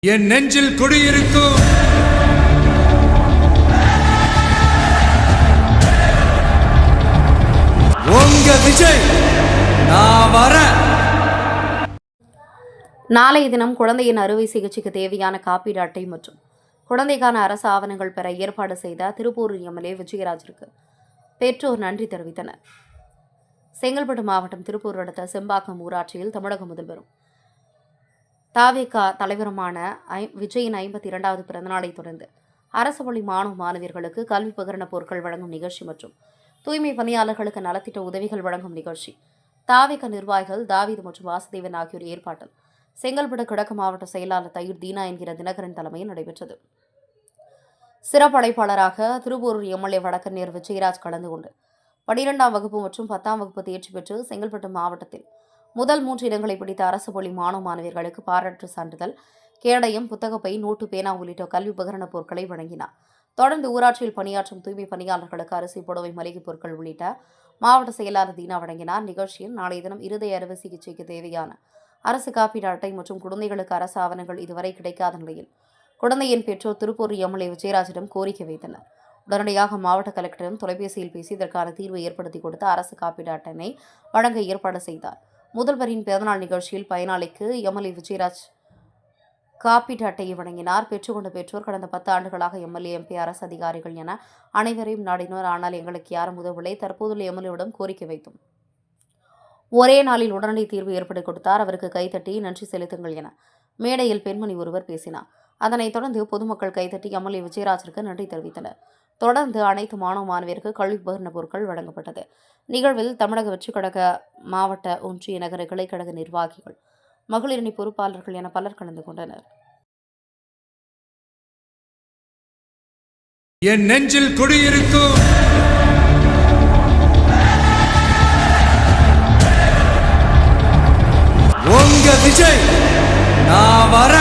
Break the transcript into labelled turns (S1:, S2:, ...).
S1: என் நெஞ்சில் குடியிருக்கும் உங்க விஜய் நான் வர.
S2: நாளைய தினம் குழந்தையின் அறுவை சிகிச்சைக்கு தேவையான காப்பீடு அட்டை மற்றும் குழந்தைக்கான அரசு ஆவணங்கள் பெற ஏற்பாடு செய்த திருப்பூர் எம்எல்ஏ விஜயராஜிற்கு பெற்றோர் நன்றி தெரிவித்தனர். செங்கல்பட்டு மாவட்டம் திருப்பூர் அடுத்த செம்பாக்கம் ஊராட்சியில் தமிழக முதல்வரும் தாவேகா தலைவருமான விஜயின் 52வது பிறந்தநாளை தொடர்ந்து அரசு பள்ளி மாணவ மாணவியர்களுக்கு கல்வி பகிர்ந்த பொருட்கள் வழங்கும் நிகழ்ச்சி மற்றும் தூய்மை பணியாளர்களுக்கு நலத்திட்ட உதவிகள் வழங்கும் நிகழ்ச்சி தாவேகா நிர்வாகிகள் தாவீது மற்றும் வாசுதேவன் ஆகியோர் ஏற்பாட்டில் செங்கல்பட்டு கிழக்கு மாவட்ட செயலாளர் தயிர் தீனா என்கிற தினகரன் தலைமையில் நடைபெற்றது. சிறப்பு அழைப்பாளராக திருப்பூர் எம்எல்ஏ வழக்கறிஞர் விஜயராஜ் கலந்து கொண்டு 12ஆம் வகுப்பு மற்றும் 10ஆம் வகுப்பு தேர்ச்சி பெற்று செங்கல்பட்டு மாவட்டத்தில் முதல் 3 இடங்களை பிடித்த அரசு பள்ளி மாணவ மாணவியர்களுக்கு பாராட்டு சான்றிதழ், கேடயம், புத்தகப்பை, நோட்டு, பேனா உள்ளிட்ட கல்வி உபகரண பொருட்களை வழங்கினார். தொடர்ந்து ஊராட்சியில் பணியாற்றும் தூய்மை பணியாளர்களுக்கு அரிசி, புடவை, மளிகை பொருட்கள் உள்ளிட்ட மாவட்ட செயலாளர் தீனா வழங்கினார். நிகழ்ச்சியில் நாளைய தினம் இருதய அறுவை சிகிச்சைக்கு தேவையான அரசு காப்பீடு அட்டை மற்றும் குழந்தைகளுக்கு அரசு ஆவணங்கள் இதுவரை கிடைக்காத நிலையில் குழந்தையின் பெற்றோர் திருப்பூர் எம்எல்ஏ விஜயராஜிடம் கோரிக்கை வைத்தனர். உடனடியாக மாவட்ட கலெக்டரிடம் தொலைபேசியில் பேசி இதற்கான தீர்வை ஏற்படுத்தி கொடுத்து அரசு காப்பீடு அட்டையை வழங்க ஏற்பாடு செய்தார். முதல்வரின் பிறந்தநாள் நிகழ்ச்சியில் பயனாளிக்கு எம்எல்ஏ விஜயராஜ் காப்பீட்டு அட்டையை வழங்கினார். பெற்றுக்கொண்ட பெற்றோர் கடந்த 10 ஆண்டுகளாக எம்எல்ஏ, எம்பி, அரசு அதிகாரிகள் என அனைவரையும் நாடினர். ஆனால் எங்களுக்கு யாரும் உதவவில்லை. தற்போதுள்ள எம்எல்ஏவிடம் கோரிக்கை வைத்தோம். ஒரே நாளில் உடனடி தீர்வு ஏற்படுத்தி கொடுத்தார். அவருக்கு கைத்தட்டி நன்றி செலுத்துங்கள் என மேடையில் பெண்மணி ஒருவர் பேசினார். அதனைத் தொடர்ந்து பொதுமக்கள் கைத்தட்டி எம்எல்ஏ விஜயராஜிற்கு நன்றி தெரிவித்தனர். தொடர்ந்து அனைத்து மாணவ மாணவியருக்கு கல்வி உபகரண பொருட்கள் வழங்கப்பட்டது. நிகழ்வில் தமிழக வெற்றிக் கழக மாவட்ட, ஒன்றிய, நகர கிளைக்கழக நிர்வாகிகள், மகளிரணி பொறுப்பாளர்கள் என பலர் கலந்து கொண்டனர்.
S1: என் நெஞ்சில் குடியிருக்கும் உங்க விஜய் நான் வர.